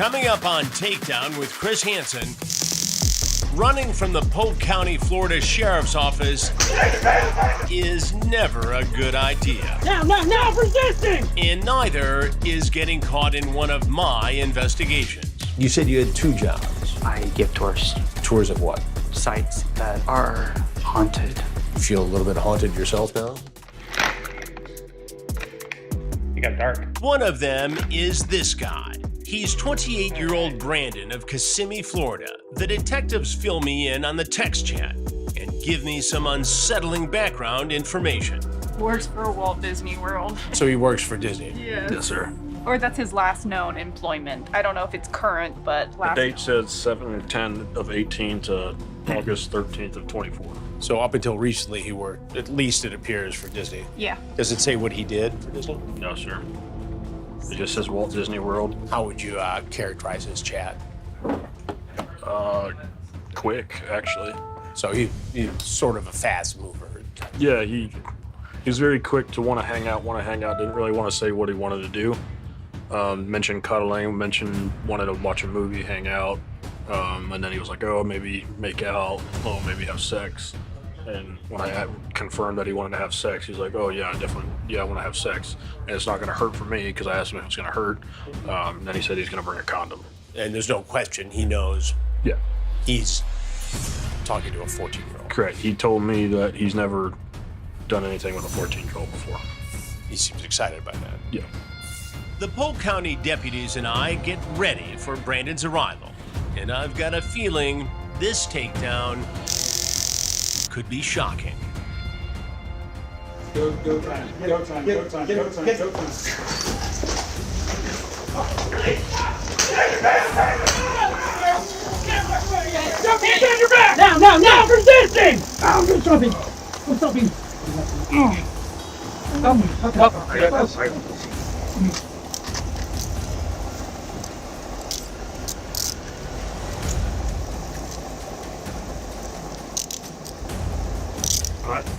Coming up on Takedown with Chris Hansen, running from the Polk County, Florida Sheriff's Office is never a good idea. Now, resisting! And neither is getting caught in one of my investigations. You said you had 2 jobs. I give tours. Tours of what? Sites that are haunted. You feel a little bit haunted yourself now? It got dark. One of them is this guy. He's 28-year-old Brandon of Kissimmee, Florida. The detectives fill me in on the text chat and give me some unsettling background information. Works for Walt Disney World. So he works for Disney? Yes, sir. Or that's his last known employment. I don't know if it's current, but The last date known. says 7/10 of 18 to August 13th of 24. So up until recently, he worked, at least it appears, for Disney. Yeah. Does it say what he did for Disney? No, sir. It just says Walt Disney World. How would you characterize his chat? Quick, actually. So he's sort of a fast mover. Yeah, he's very quick to want to hang out, didn't really want to say what he wanted to do. Mentioned cuddling, mentioned wanted to watch a movie, hang out. And then he was like, oh, maybe make out, oh, maybe have sex. And when I confirmed that he wanted to have sex, he's like, oh, yeah, definitely, yeah, I want to have sex. And it's not going to hurt for me, because I asked him if it's going to hurt. And then he said he's going to bring a condom. And there's no question, he knows Yeah, he's talking to a 14-year-old. correct. He told me that he's never done anything with a 14-year-old before. He seems excited by that. Yeah. The Polk County deputies and I get ready for Brandon's arrival. And I've got a feeling this takedown could be shocking. Go time. Get your back! Now, resisting! I'm stopping.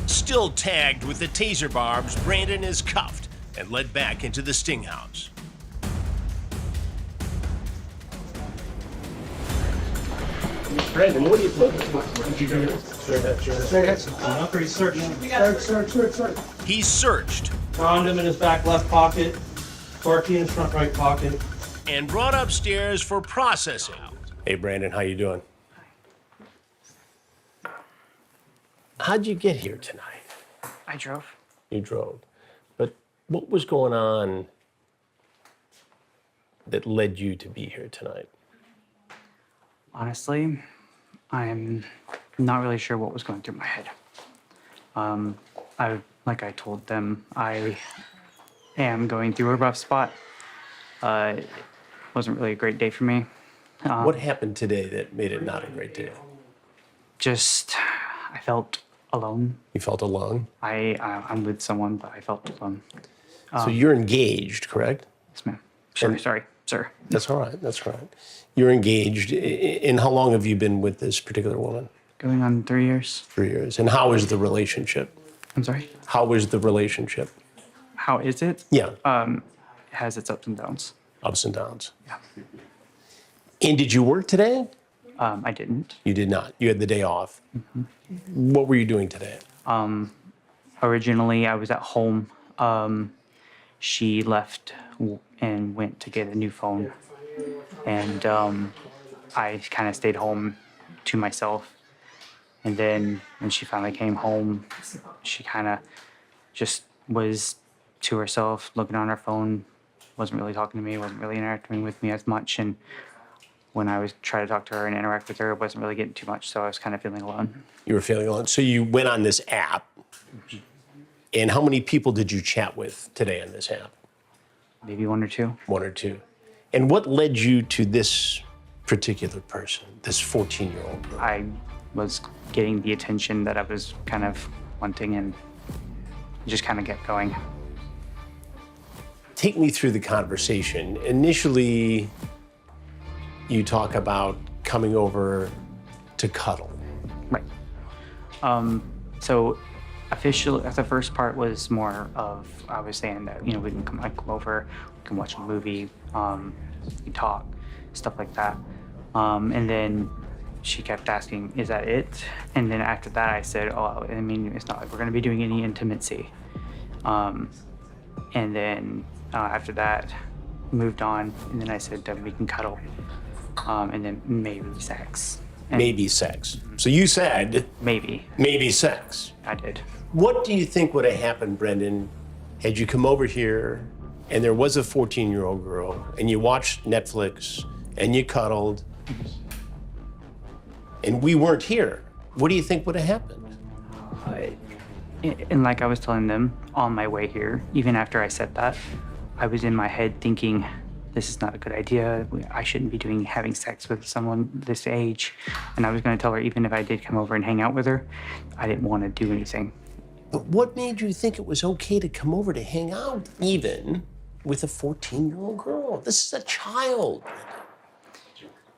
Still tagged with the taser barbs, Brandon is cuffed and led back into the sting house. Brandon, what are you looking for? Search. He's searched Condom in his back left pocket, car key in his front right pocket. and brought upstairs for processing. Hey, Brandon, how you doing? How'd you get here tonight? I drove. You drove. But what was going on that led you to be here tonight? Honestly, I'm not really sure what was going through my head. Like I told them, I am going through a rough spot. It wasn't really a great day for me. What happened today that made it not a great day? Just, I felt alone. You felt alone? I'm with someone, but I felt alone. So you're engaged, correct? Yes, ma'am. And- Sorry, sir. That's all right. That's all right. You're engaged. And how long have you been with this particular woman? Going on 3 years. 3 years. And how is the relationship? I'm sorry. How is the relationship? How is it? Yeah, It has its ups and downs. ups and downs. Yeah. And did you work today? I didn't. You did not. You had the day off. What were you doing today? Originally, I was at home. She left and went to get a new phone. And I kind of stayed home to myself. And then when she finally came home, she kind of just was to herself, looking on her phone, wasn't really talking to me, wasn't really interacting with me as much. And when I was trying to talk to her and interact with her, it wasn't really getting too much, so I was kind of feeling alone. You were feeling alone. So you went on this app. And how many people did you chat with today on this app? Maybe 1 or 2. 1 or 2. And what led you to this particular person, this 14-year-old girl? I was getting the attention that I was kind of wanting and just kind of kept going. Take me through the conversation. Initially, you talk about coming over to cuddle. Right. So officially, the first part was more of, I was saying that, we can come over, we can watch a movie, we can talk. stuff like that. And then she kept asking, is that it? And then after that, I said, oh, I mean, it's not like we're going to be doing any intimacy. And then after that, moved on. And then I said that we can cuddle. And then maybe sex. And Maybe sex. So you said maybe. maybe sex. I did. What do you think would have happened, Brendan, had you come over here and there was a 14-year-old girl and you watched Netflix and you cuddled and we weren't here? What do you think would have happened? And like I was telling them on my way here, even after I said that, I was in my head thinking, this is not a good idea. I shouldn't be having sex with someone this age. And I was going to tell her, even if I did come over and hang out with her, I didn't want to do anything. But what made you think it was okay to come over to hang out even with a 14-year-old girl? This is a child.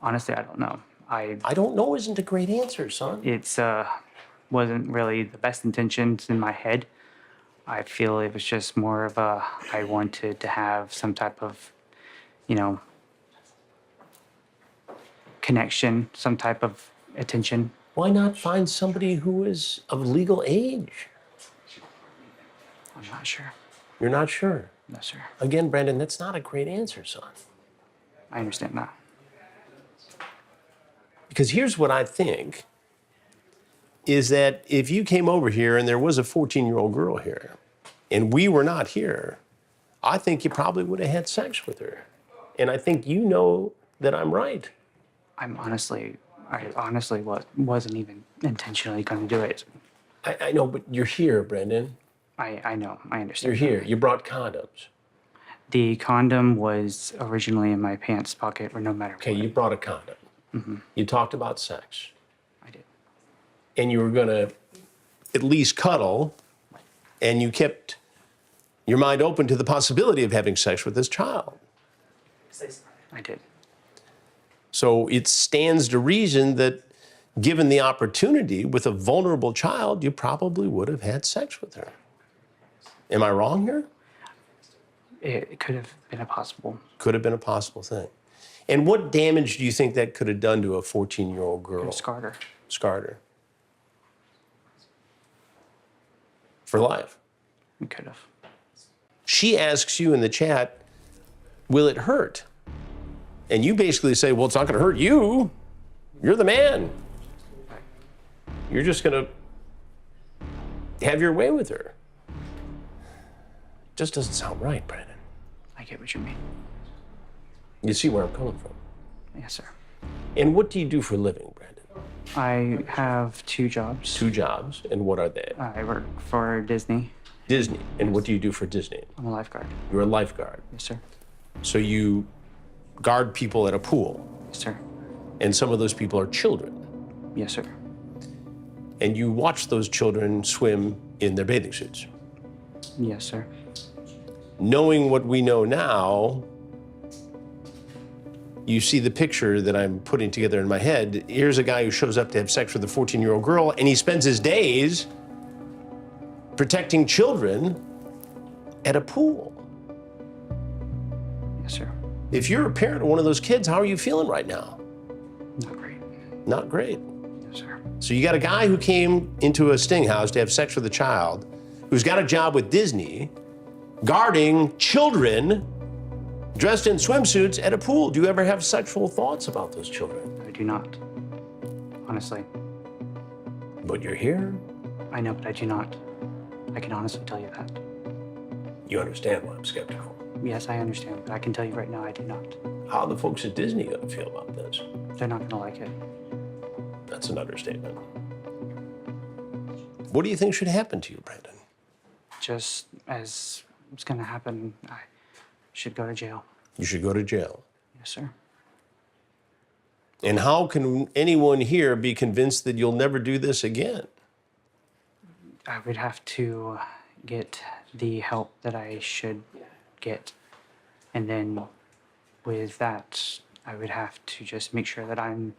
Honestly, I don't know. I don't know isn't a great answer, son. It's wasn't really the best intentions in my head. I feel it was just more of I wanted to have some type of, connection, some type of attention. Why not find somebody who is of legal age? I'm not sure. You're not sure. No, sir. Again, Brandon, that's not a great answer, son. I understand that. Because here's what I think, is that if you came over here and there was a 14-year-old girl here and we were not here, I think you probably would have had sex with her. And I think you know that I'm right. I honestly wasn't even intentionally going to do it. I know, but you're here, Brendan. I know, I You're understand. here. You brought condoms. The condom was originally in my pants pocket, or no matter Okay, what. you brought a condom. You talked about sex. I did. And you were going to at least cuddle, and you kept your mind open to the possibility of having sex with this child. I did. So it stands to reason that given the opportunity with a vulnerable child, you probably would have had sex with her. Am I wrong here? It could have been a possible. Could have been a possible thing. And what damage do you think that could have done to a 14-year-old girl? Scarred her. Scarred her. For life. It could have. She asks you in the chat, will it hurt? And you basically say, well, it's not going to hurt you. You're the man. You're just going to have your way with her. Just doesn't sound right, Brandon. I get what you mean. You see where I'm coming from. Yes, sir. And what do you do for a living, Brandon? I have 2 jobs. 2 jobs, and what are they? I work for Disney. Disney. And what do you do for Disney? I'm a lifeguard. You're a lifeguard. Yes, sir. So you guard people at a pool, Yes, sir. and some of those people are children. Yes, sir. And you watch those children swim in their bathing suits. Yes, sir. Knowing what we know now, you see the picture that I'm putting together in my head. Here's a guy who shows up to have sex with a 14-year-old girl, and he spends his days protecting children at a pool. Yes, sir. If you're a parent of one of those kids, how are you feeling right now? Not great. Not great. Yes, sir. So you got a guy who came into a sting house to have sex with a child, who's got a job with Disney, guarding children dressed in swimsuits at a pool. Do you ever have sexual thoughts about those children? I do not. Honestly. But you're here. I know, but I do not. I can honestly tell you that. You understand why I'm skeptical. Yes, I understand, but I can tell you right now I do not. How are the folks at Disney gonna feel about this? They're not gonna like it. That's an understatement. What do you think should happen to you, Brandon? Just as it's gonna happen, I should go to jail. You should go to jail. Yes, sir. And how can anyone here be convinced that you'll never do this again? I would have to get the help that I should get. And then with that, I would have to just make sure that I'm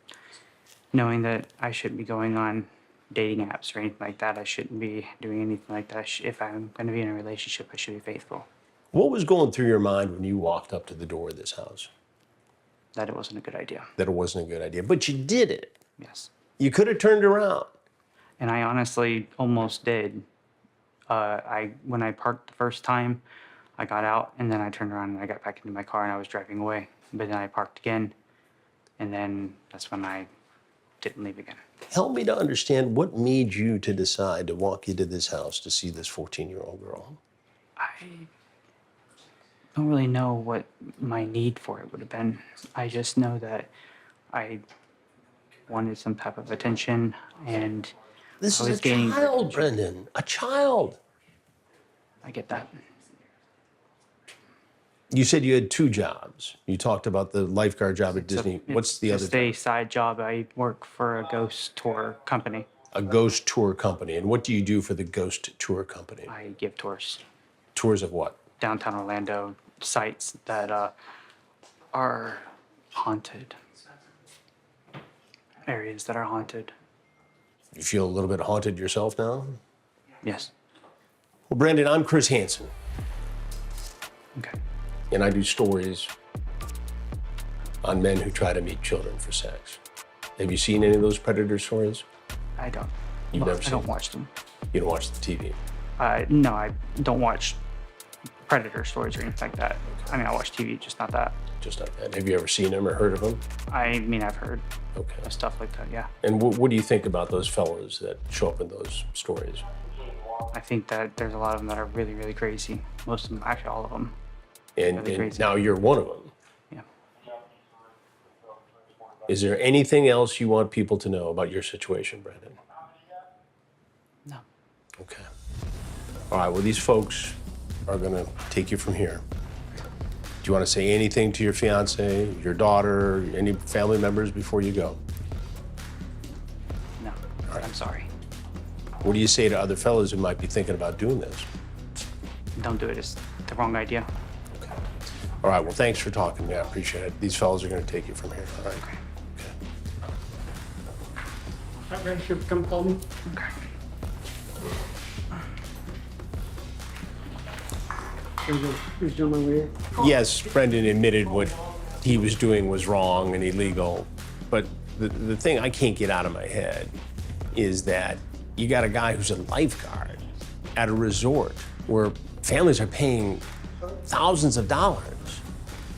knowing that I shouldn't be going on dating apps or anything like that. I shouldn't be doing anything like that. If I'm going to be in a relationship, I should be faithful. What was going through your mind when you walked up to the door of this house? that it wasn't a good idea. That it wasn't a good idea, but you did it. Yes. You could have turned around. And I honestly almost did. When I parked the first time, I got out and then I turned around and I got back into my car and I was driving away. But then I parked again, and then that's when I didn't leave again. Help me to understand what made you to decide to walk into this house to see this 14-year-old girl. I don't really know what my need for it would have been. I just know that I wanted some type of attention, and This I is was a gaining- child, Brendan. A child. I get that. You said you had 2 jobs. You talked about the lifeguard job at Disney. It's What's the other just job? a side job. I work for a ghost tour company. A ghost tour company. And what do you do for the ghost tour company? I give tours Tours of what? downtown Orlando, sites that are haunted, areas that are haunted. You feel a little bit haunted yourself now? Yes. Well, Brendan, I'm Chris Hansen, Okay. and I do stories on men who try to meet children for sex. Have you seen any of those predator stories? I don't. You've never I seen don't them? watch them. You don't watch the TV. No, I don't watch predator stories or anything like that. I mean, I watch TV, just not that. Just not that. Have you ever seen them or heard of them? I mean, I've heard Okay. of stuff like that, yeah. And what do you think about those fellows that show up in those stories? I think that there's a lot of them that are really, really crazy. Most of them, actually all of them. And, Really and crazy. now you're one of them. Yeah. Is there anything else you want people to know about your situation, Brendan? No. Okay. All right, well, these folks are gonna take you from here. Do you want to say anything to your fiance, your daughter, any family members before you go? No. I'm sorry. What do you say to other fellows who might be thinking about doing this? Don't do it. It's the wrong idea. Okay. All right, well, thanks for talking to me. I appreciate it. These fellows are gonna take you from here, all right? Okay. That red ship come call me. Okay. Who's doing my weird? Yes, Brendan admitted what he was doing was wrong and illegal, but the thing I can't get out of my head is that you got a guy who's a lifeguard at a resort where families are paying thousands of dollars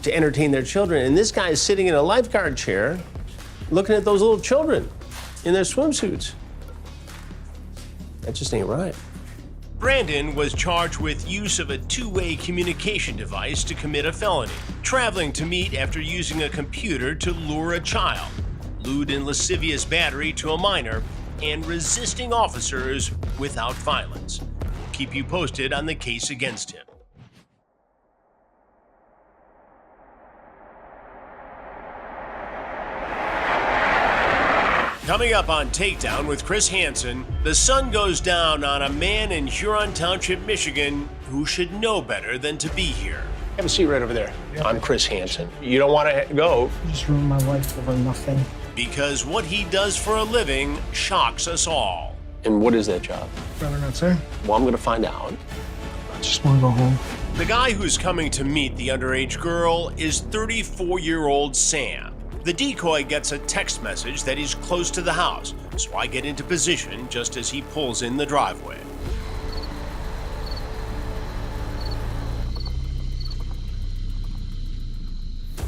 to entertain their children, and this guy is sitting in a lifeguard chair looking at those little children in their swimsuits. That just ain't right. Brandon was charged with use of a two-way communication device to commit a felony, traveling to meet after using a computer to lure a child, lewd and lascivious battery to a minor, and resisting officers without violence. We'll keep you posted on the case against him. Coming up on Takedown with Chris Hansen, the sun goes down on a man in Huron Township, Michigan, who should know better than to be here. Have a seat right over there. I'm Chris Hansen. You don't want to go. You just ruined my life over nothing. Because what he does for a living shocks us all. And what is that job? Rather not say. Well, I'm going to find out. I just want to go home. The guy who's coming to meet the underage girl is 34-year-old Sam. The decoy gets a text message that he's close to the house, so I get into position just as he pulls in the driveway.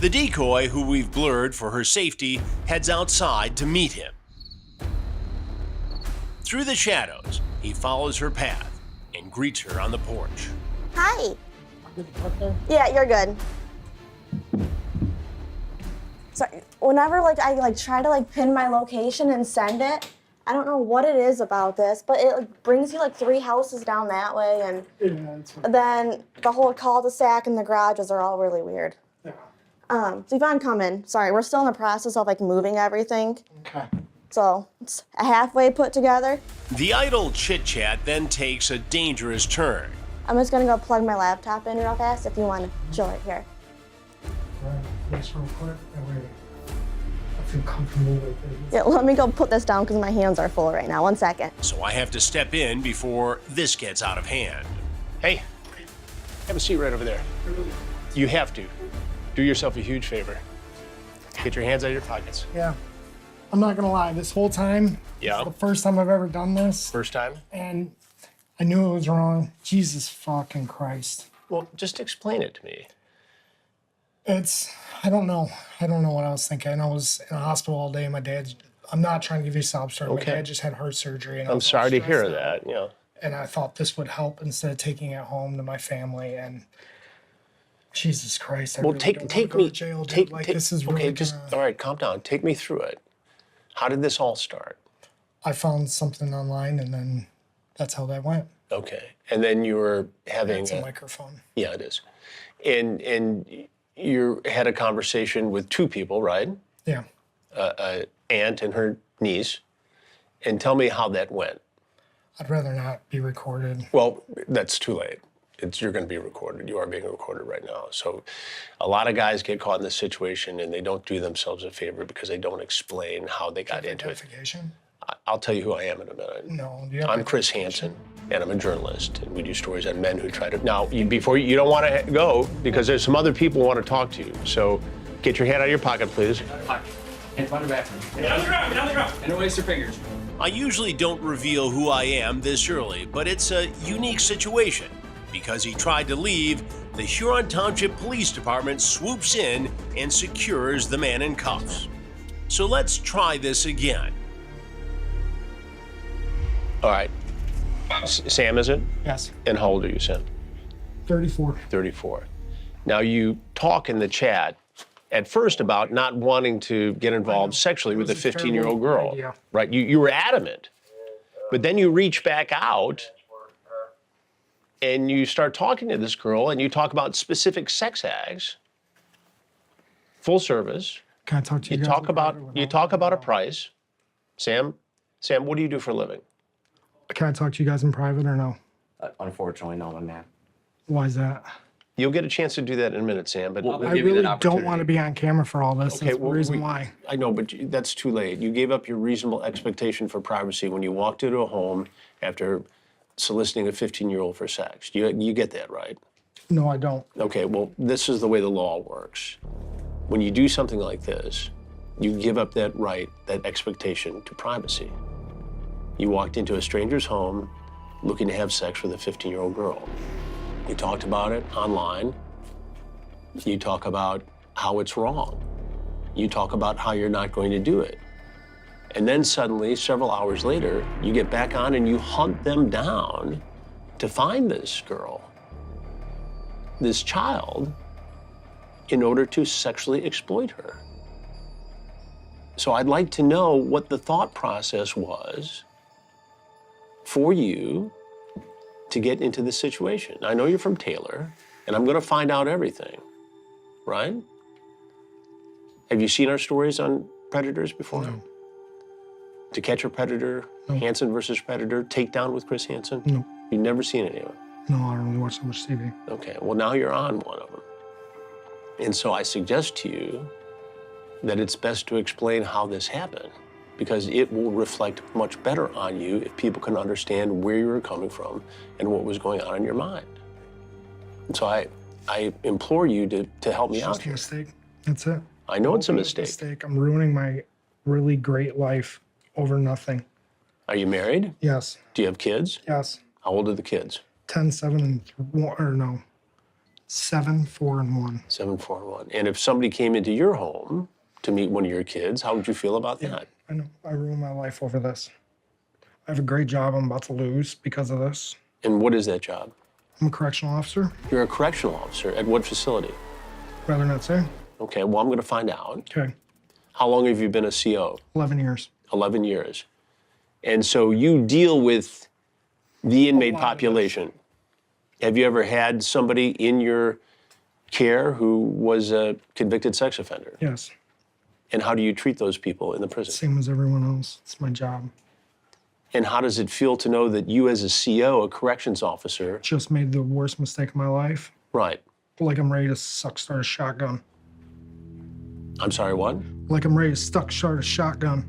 The decoy, who we've blurred for her safety, heads outside to meet him. Through the shadows, he follows her path and greets her on the porch. Hi. Yeah, you're good. So whenever I try to pin my location and send it, I don't know what it is about this, but it brings you 3 houses down that way, and Yeah, it's fine. then the whole cul-de-sac and the garages are all really weird. So Yvonne, come in. Sorry, we're still in the process of moving everything, Okay. so it's a halfway put together. The idle chit-chat then takes a dangerous turn. I'm just gonna go plug my laptop in real fast if you want to chill right here. All right, just real quick. That way I feel comfortable with it. Yeah, let me go put this down because my hands are full right now. 1 second. So I have to step in before this gets out of hand. Hey, have a seat right over there. You have to. Do yourself a huge favor. Get your hands out of your pockets. Yeah. I'm not gonna lie, this whole time, Yeah. it's the first time I've ever done this, First time? and I knew it was wrong. Jesus fucking Christ. Well, just explain it to me. I don't know. I don't know what I was thinking. I was in a hospital all day. My dad, I'm not trying to give you a sob story. Okay. My dad just had heart surgery. And I I'm was all sorry to hear stressed out. that. Yeah. And I thought this would help instead of taking it home to my family. And Jesus Christ, I Well, really take don't take want to go me. to jail, dude. Take Like, take. this is Okay, really just gonna... all right. Calm down. Take me through it. How did this all start? I found something online, and then that's how that went. Okay, and then you were having. It's a microphone. Yeah, it is. And you had a conversation with two people, right? Yeah. Aunt and her niece. And tell me how that went. I'd rather not be recorded. Well, that's too late. You're going to be recorded. You are being recorded right now. So a lot of guys get caught in this situation and they don't do themselves a favor because they don't explain how they got into it. Identification? I'll tell you who I am in a minute. No. Do you have I'm Chris Hansen, and I'm a journalist, and we do stories on men who try to. Now, before you don't want to go because there's some other people who want to talk to you. So, get your hand out of your pocket, please. Hands on the bathroom. Get on the ground, get on the ground. And don't waste your fingers. I usually don't reveal who I am this early, but it's a unique situation. Because he tried to leave, the Huron Township Police Department swoops in and secures the man in cuffs. So let's try this again. All right. Sam, is it? Yes. And how old are you, Sam? 34. 34. Now, you talk in the chat at first about not wanting to get involved sexually with a was a 15-year-old terrible girl. idea. Right? You were adamant. But then you reach back out and you start talking to this girl and you talk about specific sex acts, full service. Can I talk to you? You guys talk in about private a price. Sam, what do you do for a living? Can I talk to you guys in private or no? Unfortunately, no, my man. Why is that? You'll get a chance to do that in a minute, Sam. But Well, I give you really that don't opportunity. want to be on camera for all this. That's the reason why. I know, but that's too late. You gave up your reasonable expectation for privacy when you walked into a home after soliciting a 15-year-old for sex. You get that, right? No, I don't. Okay, well, this is the way the law works. When you do something like this, you give up that right, that expectation to privacy. You walked into a stranger's home looking to have sex with a 15-year-old girl. You talked about it online. You talk about how it's wrong. You talk about how you're not going to do it. And then suddenly, several hours later, you get back on and you hunt them down to find this girl, this child, in order to sexually exploit her. So I'd like to know what the thought process was for you to get into this situation. I know you're from Taylor, and I'm going to find out everything, right? Have you seen our stories on predators before? No. To Catch a Predator, No. Hansen versus Predator, Takedown with Chris Hansen? No. You've never seen any of them? No, I don't really watch so much TV. Okay, well, now you're on one of them. And so I suggest to you that it's best to explain how this happened, because it will reflect much better on you if people can understand where you were coming from and what was going on in your mind. And so I implore you to help me It's out just a here. mistake. That's it. I know it's a It's mistake. I'm ruining my really great life over nothing. Are you married? Yes. Do you have kids? Yes. How old are the kids? 10, 7, and 1, or no. 7, 4, and 1. 7, 4, and 1. And if somebody came into your home to meet one of your kids, how would you feel about that? I know. I ruined my life over this. I have a great job I'm about to lose because of this. And what is that job? I'm a correctional officer. You're a correctional officer. At what facility? Rather not say. Okay, well, I'm going to find out. Okay. How long have you been a CO? 11 years. 11 years. And so you deal with the inmate lot of population. Have you ever had somebody in your care who was a convicted sex offender? Yes. And how do you treat those people in the prison? Same as everyone else. It's my job. And how does it feel to know that you as a CO, a corrections officer, Just made the worst mistake of my life. right? Like I'm ready to start a shotgun. I'm sorry, what? Like I'm ready to start a shotgun.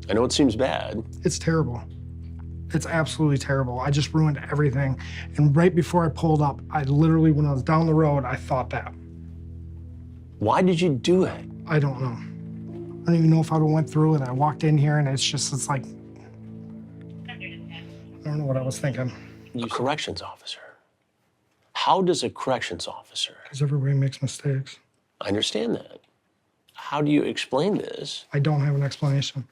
I know it seems bad. It's terrible. It's absolutely terrible. I just ruined everything. And right before I pulled up, I literally, when I was down the road, I thought that. Why did you do it? I don't know. I don't even know if I would have went through it. I walked in here and it's like, I don't know what I was thinking. A corrections officer. How does a corrections officer? Because everybody makes mistakes. I understand that. How do you explain this? I don't have an explanation.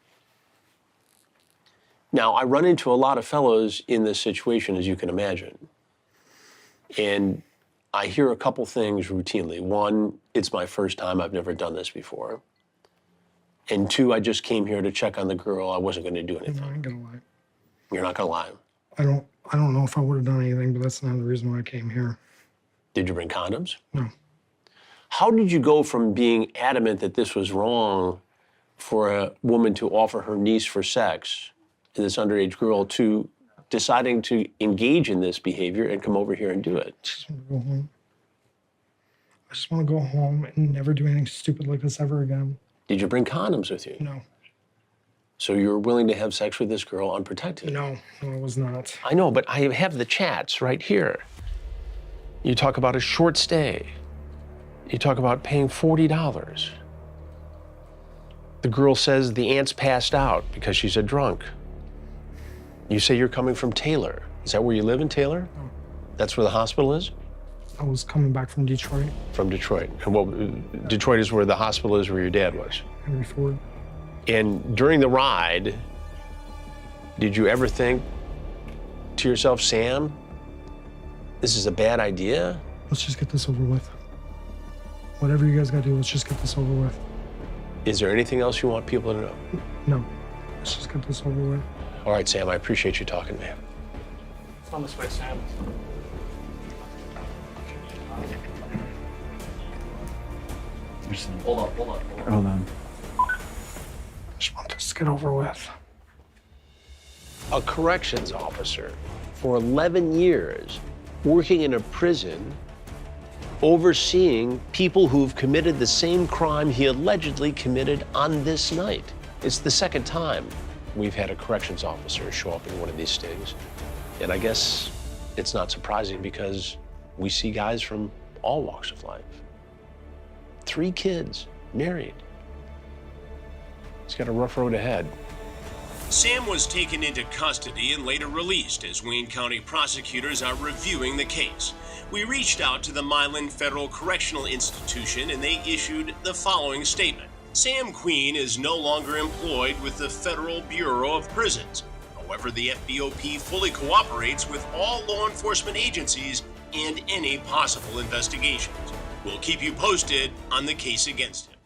Now, I run into a lot of fellows in this situation, as you can imagine. And I hear a couple things routinely. One, it's my first time, I've never done this before. And two, I just came here to check on the girl. I wasn't going to do anything. I ain't gonna lie. You're not going to lie. I don't know if I would have done anything, but that's not the reason why I came here. Did you bring condoms? No. How did you go from being adamant that this was wrong for a woman to offer her niece for sex, this underage girl, to deciding to engage in this behavior and come over here and do it? I just want to go home. I just want to go home and never do anything stupid like this ever again. Did you bring condoms with you? No. So you were willing to have sex with this girl unprotected? No, I was not. I know, but I have the chats right here. You talk about a short stay. You talk about paying $40. The girl says the aunt's passed out because she's a drunk. You say you're coming from Taylor. Is that where you live in Taylor? No. That's where the hospital is? I was coming back from Detroit. From Detroit. And what, Detroit is where the hospital is, where your dad was. Henry Ford. And during the ride, did you ever think to yourself, Sam, this is a bad idea? Let's just get this over with. Whatever you guys gotta do, let's just get this over with. Is there anything else you want people to know? No. Let's just get this over with. All right, Sam, I appreciate you talking to me. It's on this way, Sam. Hold on. Hold on. I just want this to get over with. A corrections officer for 11 years working in a prison, overseeing people who've committed the same crime he allegedly committed on this night. It's the second time we've had a corrections officer show up in one of these stings. And I guess it's not surprising because we see guys from all walks of life. 3 kids, married. He's got a rough road ahead. Sam was taken into custody and later released as Wayne County prosecutors are reviewing the case. We reached out to the Milan Federal Correctional Institution and they issued the following statement. Sam Queen is no longer employed with the Federal Bureau of Prisons. However, the FBOP fully cooperates with all law enforcement agencies and any possible investigations. We'll keep you posted on the case against him.